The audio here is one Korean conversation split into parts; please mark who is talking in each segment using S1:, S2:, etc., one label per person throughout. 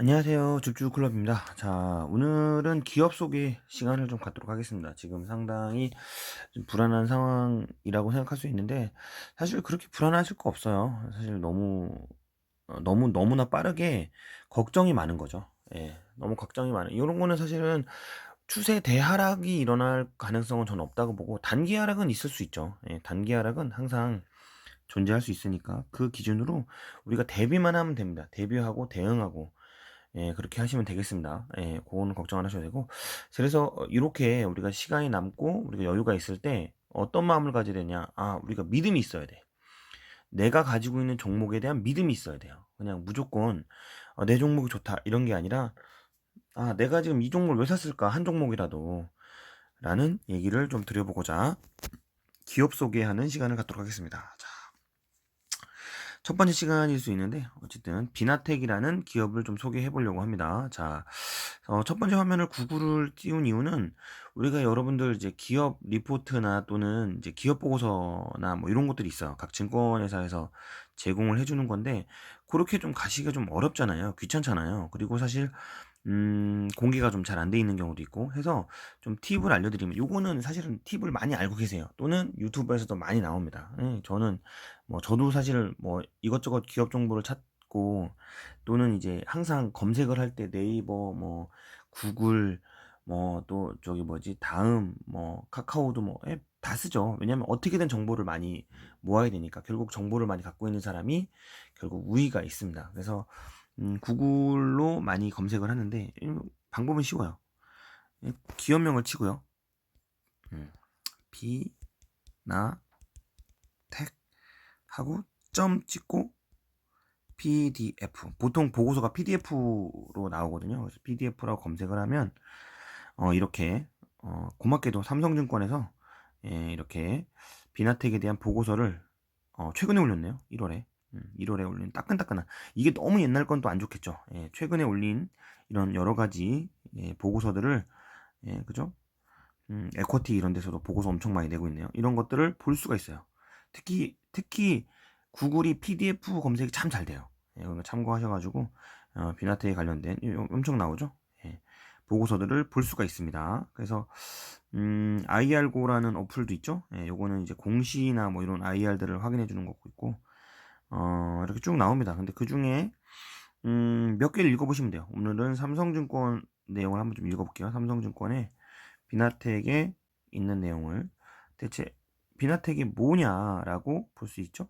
S1: 안녕하세요. 줍줍클럽입니다. 자, 오늘은 기업 소개 시간을 좀 갖도록 하겠습니다. 지금 상당히 좀 불안한 상황이라고 생각할 수 있는데, 사실 그렇게 불안하실 거 없어요. 사실 너무나 빠르게 걱정이 많은 거죠. 예, 너무 걱정이 많은. 이런 거는 사실은 추세 대하락이 일어날 가능성은 저는 없다고 보고, 단기 하락은 있을 수 있죠. 예, 단기 하락은 항상 존재할 수 있으니까, 그 기준으로 우리가 대비만 하면 됩니다. 대비하고 대응하고, 예, 그렇게 하시면 되겠습니다. 예, 그거는 걱정 안 하셔도 되고. 그래서 이렇게 우리가 시간이 남고 우리가 여유가 있을 때 어떤 마음을 가져야 되냐? 아, 우리가 믿음이 있어야 돼. 내가 가지고 있는 종목에 대한 믿음이 있어야 돼요. 그냥 무조건 내 종목이 좋다 이런 게 아니라, 아, 내가 지금 이 종목을 왜 샀을까? 한 종목이라도 라는 얘기를 좀 드려보고자 기업 소개하는 시간을 갖도록 하겠습니다. 자, 첫 번째 시간일 수 있는데, 어쨌든 비나텍이라는 기업을 좀 소개해 보려고 합니다. 자, 첫 번째 화면을 구글을 띄운 이유는, 우리가 여러분들 이제 기업 리포트나 또는 이제 기업 보고서나 뭐 이런 것들이 있어요. 각 증권회사에서 제공을 해주는 건데, 그렇게 좀 가시기가 좀 어렵잖아요. 귀찮잖아요. 그리고 사실 공개가 좀 잘 안 돼 있는 경우도 있고 해서, 좀 팁을 알려드리면, 요거는 사실은 팁을 많이 알고 계세요. 또는 유튜브에서도 많이 나옵니다. 예, 저도 사실 뭐 이것저것 기업 정보를 찾고, 또는 이제 항상 검색을 할 때 네이버, 뭐 구글, 뭐 또 저기 뭐지, 다음, 뭐 카카오도 뭐 앱 다 쓰죠. 왜냐면 어떻게든 정보를 많이 모아야 되니까. 결국 정보를 많이 갖고 있는 사람이 결국 우위가 있습니다. 그래서 구글로 많이 검색을 하는데, 방법은 쉬워요. 기업명을 치고요. 음, 비나 택 하고 점 찍고 PDF. 보통 보고서가 PDF로 나오거든요. 그래서 PDF라고 검색을 하면 이렇게 고맙게도 삼성증권에서, 예, 이렇게 비나텍에 대한 보고서를 최근에 올렸네요. 1월에. 1월에 올린 따끈따끈한, 이게 너무 옛날 건 또 안 좋겠죠. 예, 최근에 올린 이런 여러 가지, 예, 보고서들을, 예, 그죠? 에쿼티 이런 데서도 보고서 엄청 많이 내고 있네요. 이런 것들을 볼 수가 있어요. 특히 구글이 PDF 검색이 참 잘 돼요. 예, 이거 참고하셔가지고 비나텍에 관련된 엄청 나오죠. 예, 보고서들을 볼 수가 있습니다. 그래서 IR고라는 어플도 있죠. 예, 요거는 이제 공시나 뭐 이런 IR들을 확인해 주는 거고 있고, 이렇게 쭉 나옵니다. 근데 그 중에 몇 개를 읽어보시면 돼요. 오늘은 삼성증권 내용을 한번 좀 읽어볼게요. 삼성증권의 비나텍에 있는 내용을, 대체 비나텍이 뭐냐라고 볼 수 있죠.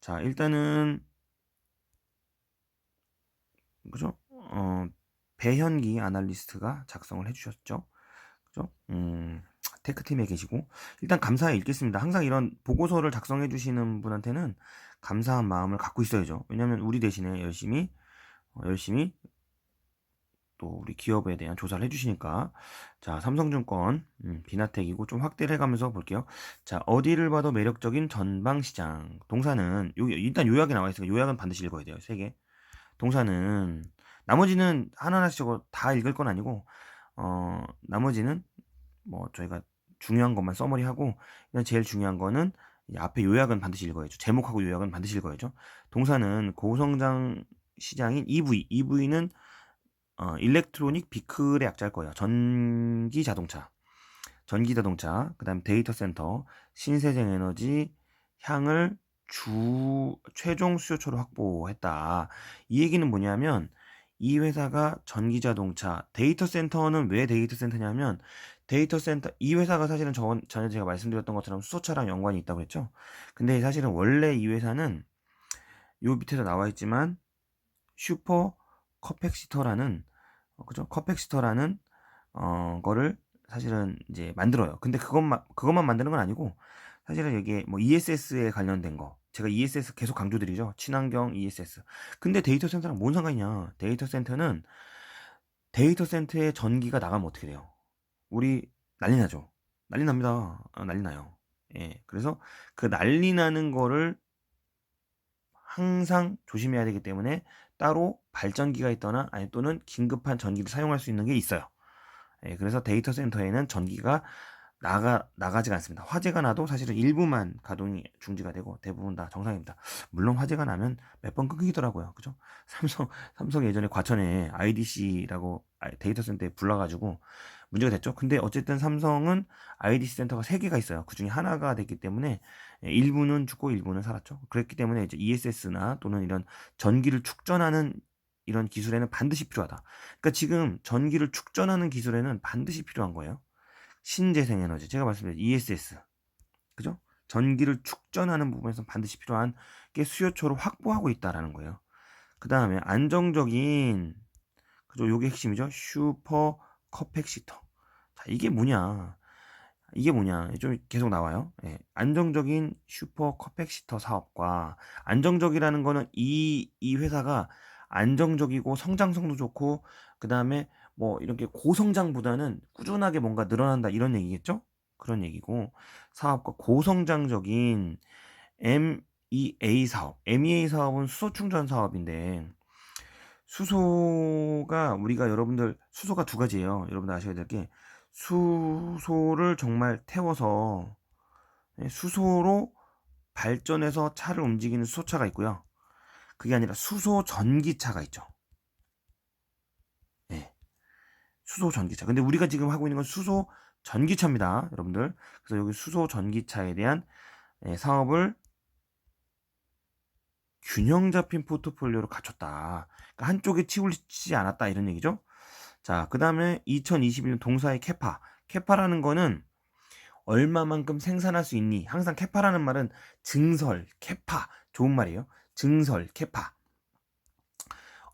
S1: 자, 일단은 그죠? 배현기 아날리스트가 작성을 해주셨죠. 그죠? 테크팀에 계시고, 일단 감사히 읽겠습니다. 항상 이런 보고서를 작성해 주시는 분한테는 감사한 마음을 갖고 있어야죠. 왜냐하면 우리 대신에 열심히 또 우리 기업에 대한 조사를 해주시니까. 자, 삼성증권 비나텍이고, 좀 확대를 해가면서 볼게요. 자, 어디를 봐도 매력적인 전방시장. 동사는 일단 요약이 나와 있으니까 요약은 반드시 읽어야 돼요. 3개. 동사는, 나머지는 하나하나씩 저거 다 읽을 건 아니고, 나머지는 뭐 저희가 중요한 것만 써머리하고, 그냥 제일 중요한 거는 이제 앞에 요약은 반드시 읽어야죠. 제목하고 요약은 반드시 읽어야죠. 동사는 고성장 시장인 EV는 일렉트로닉 비클의 약자일 거예요. 전기 자동차, 그 다음 데이터 센터, 신세적 에너지 향을 최종 수요처로 확보했다. 이 얘기는 뭐냐면, 이 회사가 전기 자동차, 데이터 센터는 왜 데이터 센터냐면, 이 회사가 사실은 전에 제가 말씀드렸던 것처럼 수소차랑 연관이 있다고 했죠. 근데 사실은 원래 이 회사는, 요 밑에도 나와 있지만, 슈퍼 커팩시터라는, 그죠? 커팩시터라는 거를 사실은 이제 만들어요. 근데 그것만 만드는 건 아니고, 사실은 이게 뭐 ESS에 관련된 거, 제가 ESS 계속 강조드리죠. 친환경 ESS. 근데 데이터 센터랑 뭔 상관이냐? 데이터 센터에 전기가 나가면 어떻게 돼요? 우리 난리 나죠. 난리 납니다. 난리 나요. 예. 그래서 그 난리 나는 거를 항상 조심해야 되기 때문에, 따로 발전기가 있거나 아니 또는 긴급한 전기를 사용할 수 있는 게 있어요. 예, 그래서 데이터 센터에는 전기가 나가지가 않습니다. 화재가 나도 사실은 일부만 가동이 중지가 되고 대부분 다 정상입니다. 물론 화재가 나면 몇 번 끊기더라고요. 그죠? 삼성 예전에 과천에 IDC라고 데이터 센터에 불러가지고 문제가 됐죠. 근데 어쨌든 삼성은 IDC 센터가 3개가 있어요. 그 중에 하나가 됐기 때문에 일부는 죽고 일부는 살았죠. 그랬기 때문에 이제 ESS나 또는 이런 전기를 축전하는 이런 기술에는 반드시 필요하다. 그러니까 지금 전기를 축전하는 기술에는 반드시 필요한 거예요. 신재생에너지, 제가 말씀드린 ESS, 그죠? 전기를 축전하는 부분에서 반드시 필요한 게 수요처를 확보하고 있다라는 거예요. 그 다음에 안정적인, 그죠? 요게 핵심이죠. 슈퍼 커팩시터. 자, 이게 뭐냐 좀 계속 나와요. 예, 안정적인 슈퍼 커팩시터 사업과, 안정적이라는 거는 이 회사가 안정적이고 성장성도 좋고, 그 다음에 뭐 이렇게 고성장보다는 꾸준하게 뭔가 늘어난다 이런 얘기겠죠. 그런 얘기고, 사업과 고성장적인 MEA 사업, MEA 사업은 수소 충전 사업인데, 수소가 우리가 여러분들 수소가 두 가지예요. 여러분들 아셔야 될 게, 수소를 정말 태워서 수소로 발전해서 차를 움직이는 수소차가 있고요. 그게 아니라 수소 전기차가 있죠. 네, 수소 전기차. 근데 우리가 지금 하고 있는 건 수소 전기차입니다, 여러분들. 그래서 여기 수소 전기차에 대한 사업을 균형 잡힌 포트폴리오로 갖췄다. 그러니까 한쪽에 치우치지 않았다 이런 얘기죠. 자, 그 다음에 2021년 동사의 캐파. 캐파라는 거는 얼마만큼 생산할 수 있니? 항상 캐파라는 말은 증설, 캐파. 좋은 말이에요. 증설, 캐파.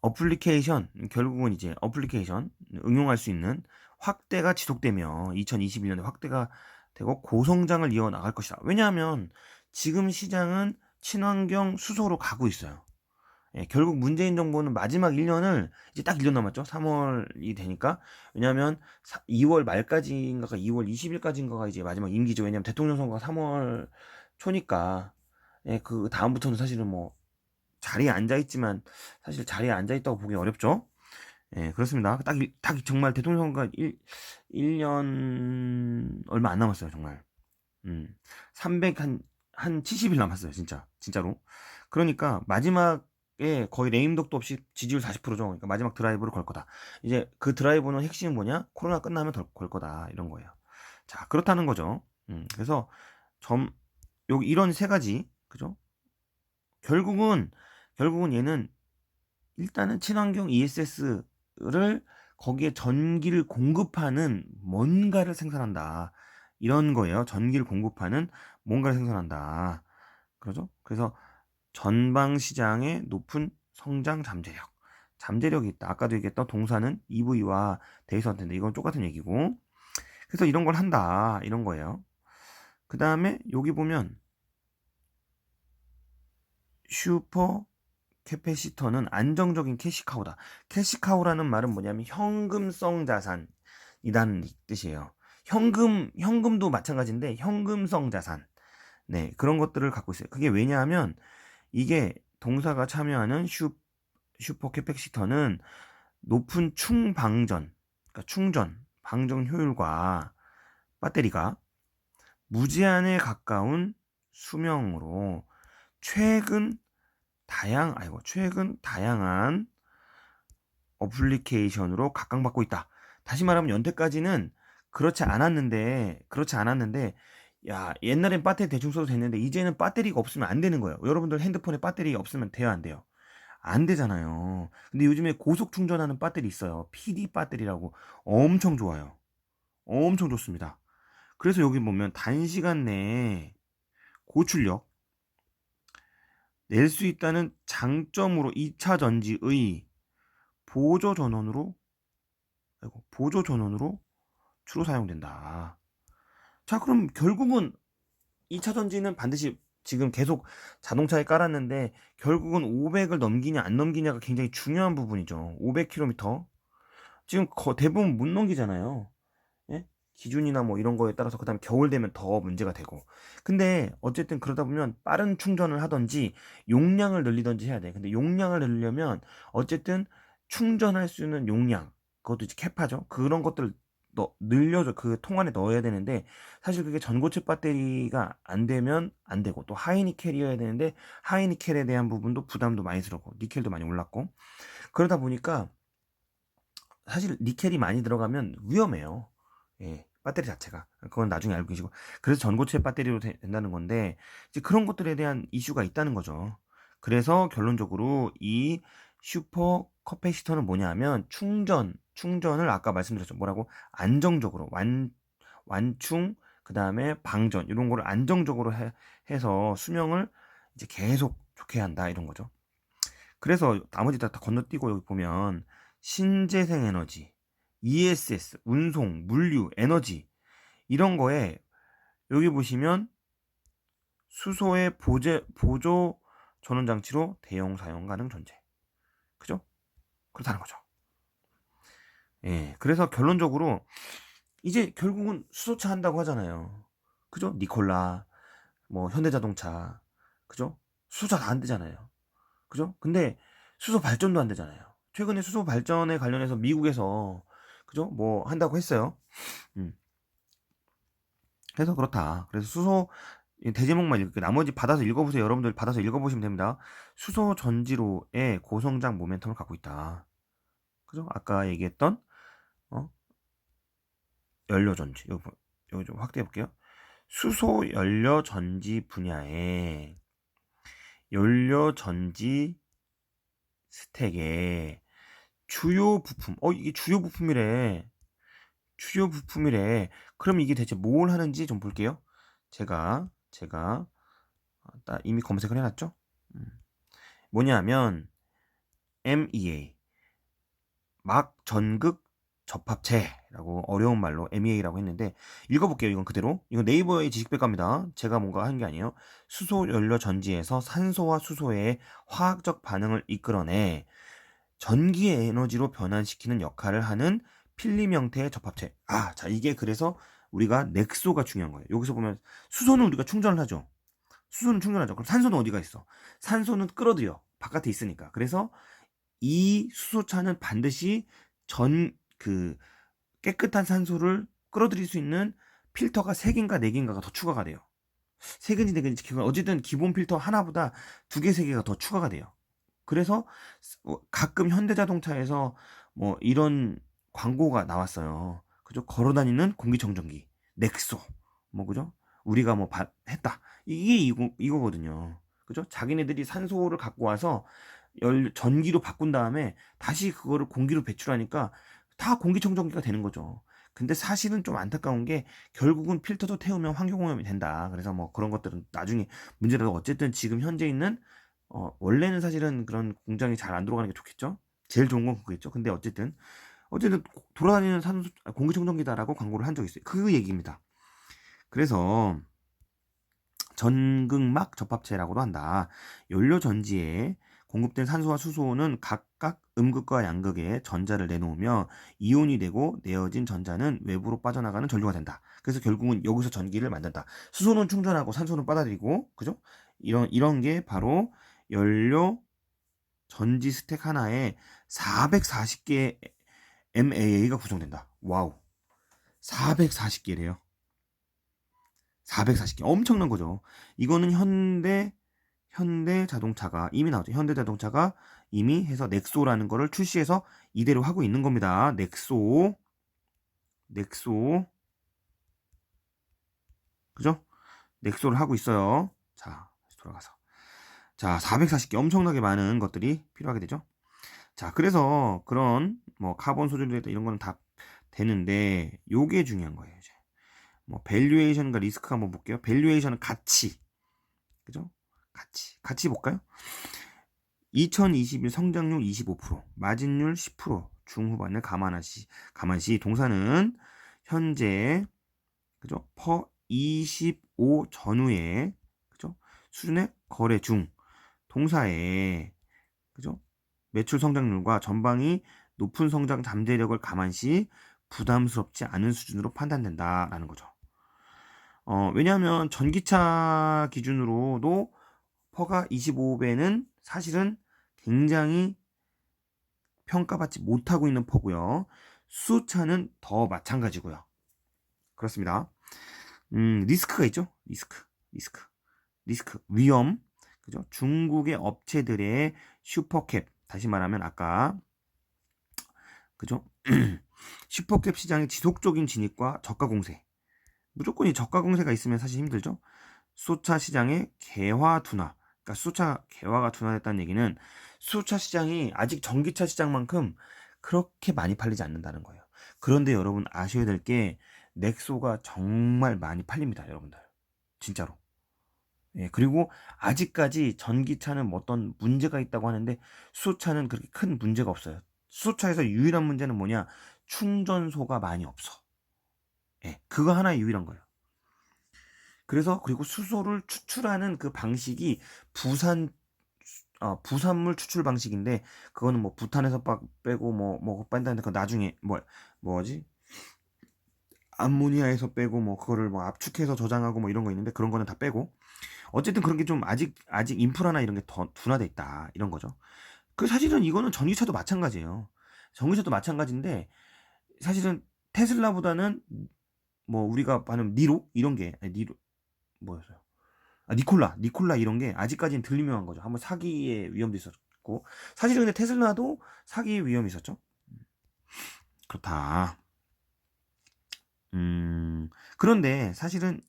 S1: 어플리케이션, 결국은 이제 어플리케이션, 응용할 수 있는 확대가 지속되며 2021년에 확대가 되고 고성장을 이어나갈 것이다. 왜냐하면 지금 시장은 친환경 수소로 가고 있어요. 예, 결국 문재인 정부는 마지막 1년을 이제 딱 1년 남았죠. 3월이 되니까. 왜냐하면 2월 말까지인가가 2월 20일까지인가가 이제 마지막 임기죠. 왜냐하면 대통령 선거가 3월 초니까. 예, 그 다음부터는 사실은 뭐 자리에 앉아 있지만 사실 자리에 앉아 있다고 보기 어렵죠. 예, 그렇습니다. 딱 정말 대통령 선거가 1년 얼마 안 남았어요, 정말. 300 한 70일 남았어요, 진짜로. 그러니까 마지막에 거의 레임덕도 없이 지지율 40%죠. 그러니까 마지막 드라이브를 걸 거다. 이제 그 드라이브는 핵심은 뭐냐? 코로나 끝나면 걸 거다 이런 거예요. 자, 그렇다는 거죠. 그래서 점 여기 이런 세 가지, 그죠? 결국은 얘는 일단은 친환경 ESS를 거기에 전기를 공급하는 뭔가를 생산한다. 이런 거예요. 전기를 공급하는 뭔가를 생산한다. 그러죠? 그래서 전방 시장의 높은 성장 잠재력. 잠재력이 있다. 아까도 얘기했던 동사는 EV와 데이터 센터인데 이건 똑같은 얘기고. 그래서 이런 걸 한다. 이런 거예요. 그 다음에 여기 보면 슈퍼 캐패시터는 안정적인 캐시카우다. 캐시카우라는 말은 뭐냐면 현금성 자산이라는 뜻이에요. 현금도 마찬가지인데 현금성 자산. 네, 그런 것들을 갖고 있어요. 그게 왜냐하면 이게 동사가 참여하는 슈퍼 캐패시터는 높은 그러니까 충전, 방전 효율과 배터리가 무제한에 가까운 수명으로 최근 최근 다양한 어플리케이션으로 각광받고 있다. 다시 말하면 연태까지는 그렇지 않았는데, 야, 옛날엔 배터리 대충 써도 됐는데, 이제는 배터리가 없으면 안 되는 거예요. 여러분들 핸드폰에 배터리 없으면 돼요, 안 돼요? 안 되잖아요. 근데 요즘에 고속 충전하는 배터리 있어요. PD 배터리라고. 엄청 좋아요. 엄청 좋습니다. 그래서 여기 보면 단시간 내에 고출력 낼 수 있다는 장점으로 2차 전지의 보조 전원으로 주로 사용된다. 자, 그럼 결국은 2차 전지는 반드시 지금 계속 자동차에 깔았는데 결국은 500을 넘기냐 안 넘기냐가 굉장히 중요한 부분이죠. 500km. 지금 대부분 못 넘기잖아요. 예? 기준이나 뭐 이런 거에 따라서 그다음 겨울 되면 더 문제가 되고. 근데 어쨌든 그러다 보면 빠른 충전을 하든지 용량을 늘리든지 해야 돼. 근데 용량을 늘리려면 어쨌든 충전할 수 있는 용량, 그것도 이제 캐파죠. 그런 것들 늘려줘. 그 통 안에 넣어야 되는데 사실 그게 전고체 배터리가 안 되면 안 되고, 또 하이니켈이어야 되는데 하이니켈에 대한 부분도 부담도 많이 들었고 니켈도 많이 올랐고, 그러다 보니까 사실 니켈이 많이 들어가면 위험해요. 예, 배터리 자체가. 그건 나중에 알고 계시고. 그래서 전고체 배터리로 된다는 건데, 이제 그런 것들에 대한 이슈가 있다는 거죠. 그래서 결론적으로 이 슈퍼 커패시터는 뭐냐면 충전을 아까 말씀드렸죠. 뭐라고? 안정적으로 완충, 그 다음에 방전 이런 거를 안정적으로 해서 수명을 이제 계속 좋게 한다 이런 거죠. 그래서 나머지 다 건너뛰고 여기 보면 신재생 에너지, ESS, 운송, 물류, 에너지 이런 거에 여기 보시면 수소의 보조 전원 장치로 대용 사용 가능 존재. 그죠? 그렇다는 거죠. 예. 그래서 결론적으로 이제 결국은 수소차 한다고 하잖아요. 그죠? 니콜라, 뭐 현대자동차, 그죠? 수소차 다 안 되잖아요. 그죠? 근데 수소 발전도 안 되잖아요. 최근에 수소 발전에 관련해서 미국에서 그죠? 뭐 한다고 했어요. 음. 그래서 그렇다. 그래서 수소 대제목만 읽을게요. 나머지 받아서 읽어보세요. 여러분들 받아서 읽어보시면 됩니다. 수소 전지로의 고성장 모멘텀을 갖고 있다. 그죠? 아까 얘기했던 연료 전지. 여기 좀 확대해 볼게요. 수소 연료 전지 분야에 연료 전지 스택에 주요 부품. 이게 주요 부품이래. 주요 부품이래. 그럼 이게 대체 뭘 하는지 좀 볼게요. 제가 이미 검색을 해놨죠. 뭐냐면 MEA 막 전극 접합체라고 어려운 말로 MEA라고 했는데 읽어볼게요. 이건 그대로. 이건 네이버의 지식백과입니다. 제가 뭔가 한 게 아니에요. 수소 연료 전지에서 산소와 수소의 화학적 반응을 이끌어내 전기의 에너지로 변환시키는 역할을 하는 필름 형태의 접합체. 자, 이게 그래서 우리가 넥소가 중요한 거예요. 여기서 보면 수소는 우리가 충전을 하죠. 수소는 충전하죠. 그럼 산소는 어디가 있어? 산소는 끌어들여. 바깥에 있으니까. 그래서 이 수소차는 반드시 그 깨끗한 산소를 끌어들일 수 있는 필터가 3개인가 4개인가가 더 추가가 돼요. 3개인지 4개인지 어쨌든 기본 필터 하나보다 2개, 3개가 더 추가가 돼요. 그래서 가끔 현대자동차에서 뭐 이런 광고가 나왔어요. 그죠? 걸어다니는 공기청정기 넥소 뭐 그죠? 우리가 뭐 했다. 이게 이거거든요. 그죠? 자기네들이 산소를 갖고 와서 전기로 바꾼 다음에 다시 그거를 공기로 배출하니까 다 공기청정기가 되는 거죠. 근데 사실은 좀 안타까운 게 결국은 필터도 태우면 환경오염이 된다. 그래서 뭐 그런 것들은 나중에 문제라도 어쨌든 지금 현재 있는 원래는 사실은 그런 공장이 잘 안 돌아가는 게 좋겠죠. 제일 좋은 건 그거겠죠. 근데 어쨌든 돌아다니는 공기청정기다라고 광고를 한 적이 있어요. 그 얘기입니다. 그래서 전극막 접합체라고도 한다. 연료 전지에 공급된 산소와 수소는 각각 음극과 양극에 전자를 내놓으며 이온이 되고 내어진 전자는 외부로 빠져나가는 전류가 된다. 그래서 결국은 여기서 전기를 만든다. 수소는 충전하고 산소는 빨아들이고, 그죠? 이런 게 바로 연료 전지 스택 하나에 440개 MAA가 구성된다. 와우. 440개래요. 440개. 엄청난 거죠. 이거는 현대 자동차가 이미 나왔죠. 현대 자동차가 이미 해서 넥소라는 거를 출시해서 이대로 하고 있는 겁니다. 넥소. 그죠? 넥소를 하고 있어요. 자, 돌아가서. 자, 440개 엄청나게 많은 것들이 필요하게 되죠. 자, 그래서 그런 뭐 카본 소재들 이런 거는 다 되는데 요게 중요한 거예요, 이제. 뭐 밸류에이션과 리스크 한번 볼게요. 밸류에이션은 가치. 그죠? 같이 볼까요? 2021 성장률 25%, 마진율 10%, 중후반을 감안시 동사는 현재 그죠? 퍼 25 전후에 그죠? 수준의 거래 중 동사의 그죠? 매출 성장률과 전방이 높은 성장 잠재력을 감안시 부담스럽지 않은 수준으로 판단된다라는 거죠. 왜냐하면 전기차 기준으로도 퍼가 25배는 사실은 굉장히 평가받지 못하고 있는 퍼고요. 수소차는 더 마찬가지고요. 그렇습니다. 리스크가 있죠. 리스크, 위험, 그죠? 중국의 업체들의 슈퍼캡, 다시 말하면 아까, 그죠? 슈퍼캡 시장의 지속적인 진입과 저가 공세. 무조건 이 저가 공세가 있으면 사실 힘들죠. 수소차 시장의 개화 둔화. 그러니까 수소차 개화가 둔화됐다는 얘기는 수소차 시장이 아직 전기차 시장만큼 그렇게 많이 팔리지 않는다는 거예요. 그런데 여러분 아셔야 될 게 넥소가 정말 많이 팔립니다, 여러분들. 진짜로. 예, 그리고 아직까지 전기차는 뭐 어떤 문제가 있다고 하는데 수소차는 그렇게 큰 문제가 없어요. 수소차에서 유일한 문제는 뭐냐? 충전소가 많이 없어. 예, 그거 하나 유일한 거예요. 그래서 그리고 수소를 추출하는 그 방식이 부산물 추출 방식인데 그거는 뭐 부탄에서 빼고 뭐 뺀다는데 그 나중에 뭐지? 암모니아에서 빼고 뭐 그거를 뭐 압축해서 저장하고 뭐 이런 거 있는데 그런 거는 다 빼고 어쨌든 그런 게 좀 아직 인프라나 이런 게 더 둔화돼 있다 이런 거죠. 그 사실은 이거는 전기차도 마찬가지예요. 전기차도 마찬가지인데 사실은 테슬라보다는 뭐 우리가 아는 니로 이런 게 아니, 니로 뭐였어요? 니콜라 이런 게 아직까지는 덜 유명한 거죠. 한번 사기의 위험도 있었고 사실은 근데 테슬라도 사기의 위험이 있었죠. 그렇다. 그런데 사실은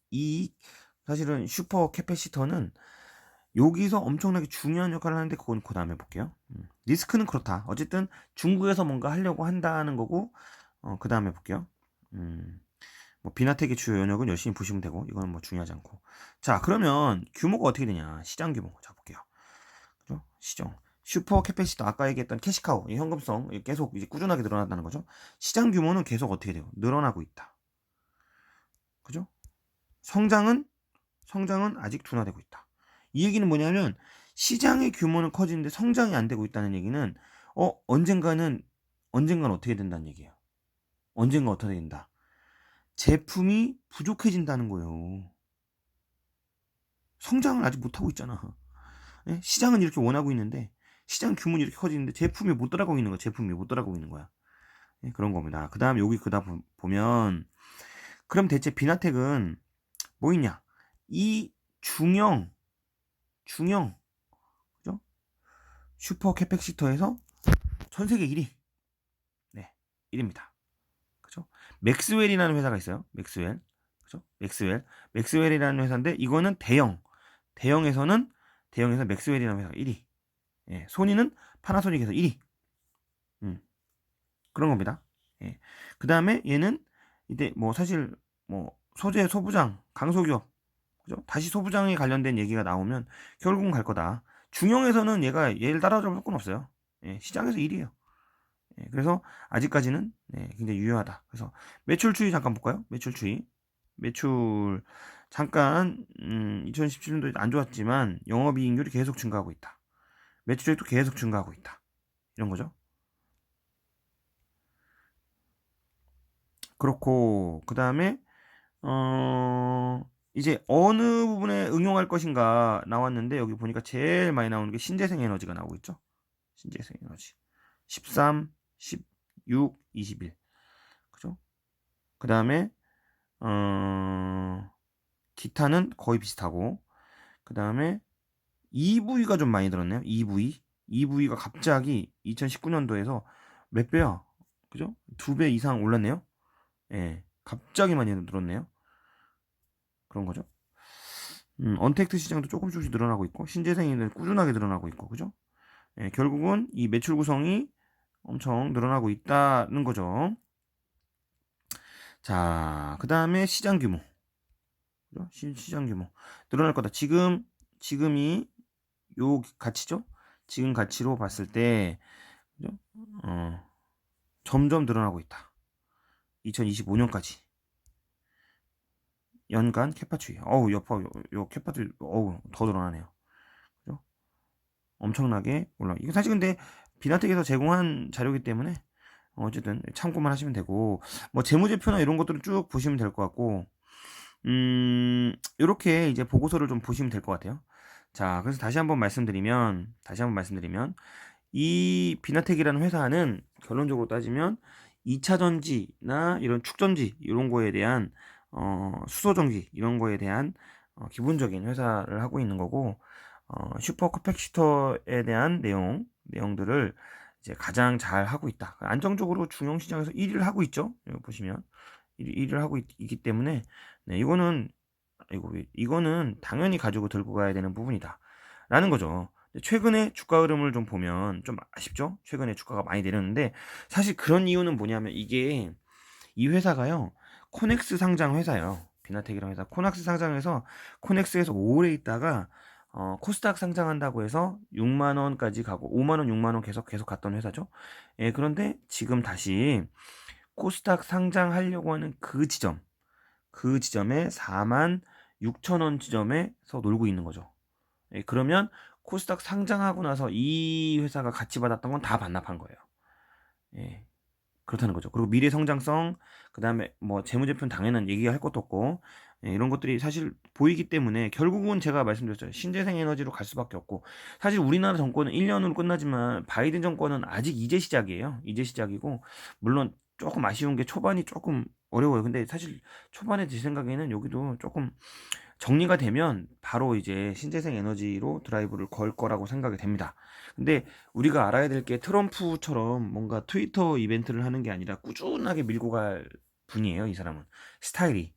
S1: 슈퍼 캐패시터는 여기서 엄청나게 중요한 역할을 하는데 그건 그 다음에 볼게요. 리스크는 그렇다. 어쨌든 중국에서 뭔가 하려고 한다는 거고 그 다음에 볼게요. 뭐 비나텍의 주요 영역은 열심히 보시면 되고 이거는 뭐 중요하지 않고. 자 그러면 규모가 어떻게 되냐? 시장 규모 자 볼게요. 그죠? 시장 슈퍼 캐패시터 아까 얘기했던 캐시카우 이 현금성 계속 이제 꾸준하게 늘어난다는 거죠. 시장 규모는 계속 어떻게 돼요? 늘어나고 있다. 그죠? 성장은 아직 둔화되고 있다. 이 얘기는 뭐냐면 시장의 규모는 커지는데 성장이 안 되고 있다는 얘기는 언젠가는 어떻게 된다는 얘기예요. 언젠가 어떻게 된다. 제품이 부족해진다는 거예요. 성장을 아직 못하고 있잖아. 예? 시장은 이렇게 원하고 있는데 시장 규모는 이렇게 커지는데 제품이 못 따라가고 있는 거야. 제품이 못 따라가고 있는 거야. 예? 그런 겁니다. 그 다음 여기 보면 그럼 대체 비나텍은 뭐 있냐? 이 중형 그죠? 슈퍼 캐팩시터에서 전 세계 1위. 네, 1위입니다. 그죠? 맥스웰이라는 회사가 있어요. 맥스웰. 그죠? 맥스웰이라는 회사인데 이거는 대형에서 맥스웰이라는 회사가 1위. 예, 소니는 파나소닉에서 1위. 그런 겁니다. 예. 그다음에 얘는 이제 뭐 사실 뭐 소재 소부장 강소기업 그죠? 다시 소부장에 관련된 얘기가 나오면 결국은 갈 거다. 중형에서는 얘를 따라잡을 건 없어요. 예, 시장에서 1위에요. 예, 그래서 아직까지는 굉장히 유효하다. 그래서 매출 추이 잠깐 볼까요? 매출 추이. 매출 잠깐 2017년도 안 좋았지만 영업이익률이 계속 증가하고 있다. 매출액도 계속 증가하고 있다. 이런 거죠. 그렇고 그 다음에 이제 어느 부분에 응용할 것인가 나왔는데 여기 보니까 제일 많이 나오는 게 신재생 에너지가 나오고 있죠. 신재생 에너지 13, 16, 21 그죠? 그 다음에 기타는 거의 비슷하고 그 다음에 EV가 좀 많이 들었네요. EV가 갑자기 2019년도에서 몇 배야? 그죠? 2배 이상 올랐네요. 예, 갑자기 많이 늘었네요. 그런 거죠. 언택트 시장도 조금씩 늘어나고 있고 신재생에는 꾸준하게 늘어나고 있고 그죠? 예, 결국은 이 매출 구성이 엄청 늘어나고 있다는 거죠. 자, 그 다음에 시장 규모. 그죠? 시장 규모 늘어날 거다. 지금이 요 가치죠? 지금 가치로 봤을 때 그죠? 점점 늘어나고 있다. 2025년까지 연간 캐파추이. 요 캐파추이 더 늘어나네요. 그죠? 엄청나게 올라. 이거 사실 근데 비나텍에서 제공한 자료이기 때문에 어쨌든 참고만 하시면 되고 뭐 재무제표나 이런 것들은 쭉 보시면 될 것 같고 이렇게 이제 보고서를 좀 보시면 될 것 같아요. 자, 그래서 다시 한번 말씀드리면 이 비나텍이라는 회사는 결론적으로 따지면 2차 전지나 이런 축전지 이런 거에 대한 수소 전기 이런 거에 대한 기본적인 회사를 하고 있는 거고, 슈퍼 커팩시터에 대한 내용들을 이제 가장 잘 하고 있다. 안정적으로 중형 시장에서 1위를 하고 있죠. 여기 보시면 1위를 하고 있기 때문에, 네, 이거는 당연히 가지고 들고 가야 되는 부분이다 라는 거죠. 최근에 주가 흐름을 좀 보면 좀 아쉽죠. 최근에 주가가 많이 내렸는데, 사실 그런 이유는 뭐냐면, 이게 이 회사가요, 코넥스 상장 회사예요. 비나텍이라는 회사 코넥스 상장해서, 코넥스에서 오래 있다가 코스닥 상장한다고 해서 6만 원까지 가고 5만 원, 6만 원 계속 갔던 회사죠. 예, 그런데 지금 다시 코스닥 상장하려고 하는 그 지점에 4만 6천 원 지점에서 놀고 있는 거죠. 예, 그러면 코스닥 상장하고 나서 이 회사가 같이 받았던 건 다 반납한 거예요. 예, 그렇다는 거죠. 그리고 미래 성장성, 그 다음에 뭐 재무제표는 당연한 얘기할 것도 없고, 예, 이런 것들이 사실 보이기 때문에 결국은 제가 말씀드렸죠. 신재생 에너지로 갈 수밖에 없고, 사실 우리나라 정권은 1년으로 끝나지만 바이든 정권은 아직 이제 시작이에요. 이제 시작이고, 물론 조금 아쉬운 게 초반이 조금 어려워요. 근데 사실 초반에 제 생각에는 여기도 조금 정리가 되면 바로 이제 신재생 에너지로 드라이브를 걸 거라고 생각이 됩니다. 근데 우리가 알아야 될 게, 트럼프처럼 뭔가 트위터 이벤트를 하는 게 아니라 꾸준하게 밀고 갈 분이에요, 이 사람은. 스타일이.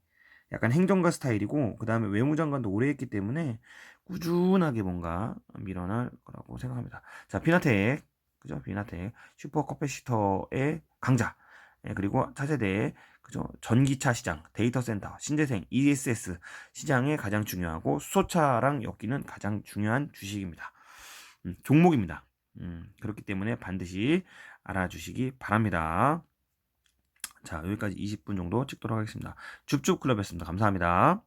S1: 약간 행정가 스타일이고, 그 다음에 외무장관도 오래 했기 때문에 꾸준하게 뭔가 밀어날 거라고 생각합니다. 자, 비나텍. 그죠? 비나텍. 슈퍼 커패시터의 강자. 예, 그리고 차세대, 그죠? 전기차 시장, 데이터 센터, 신재생, ESS 시장에 가장 중요하고, 수소차랑 엮이는 가장 중요한 주식입니다. 종목입니다. 그렇기 때문에 반드시 알아주시기 바랍니다. 자, 여기까지 20분 정도 찍도록 하겠습니다. 줍줍클럽이었습니다. 감사합니다.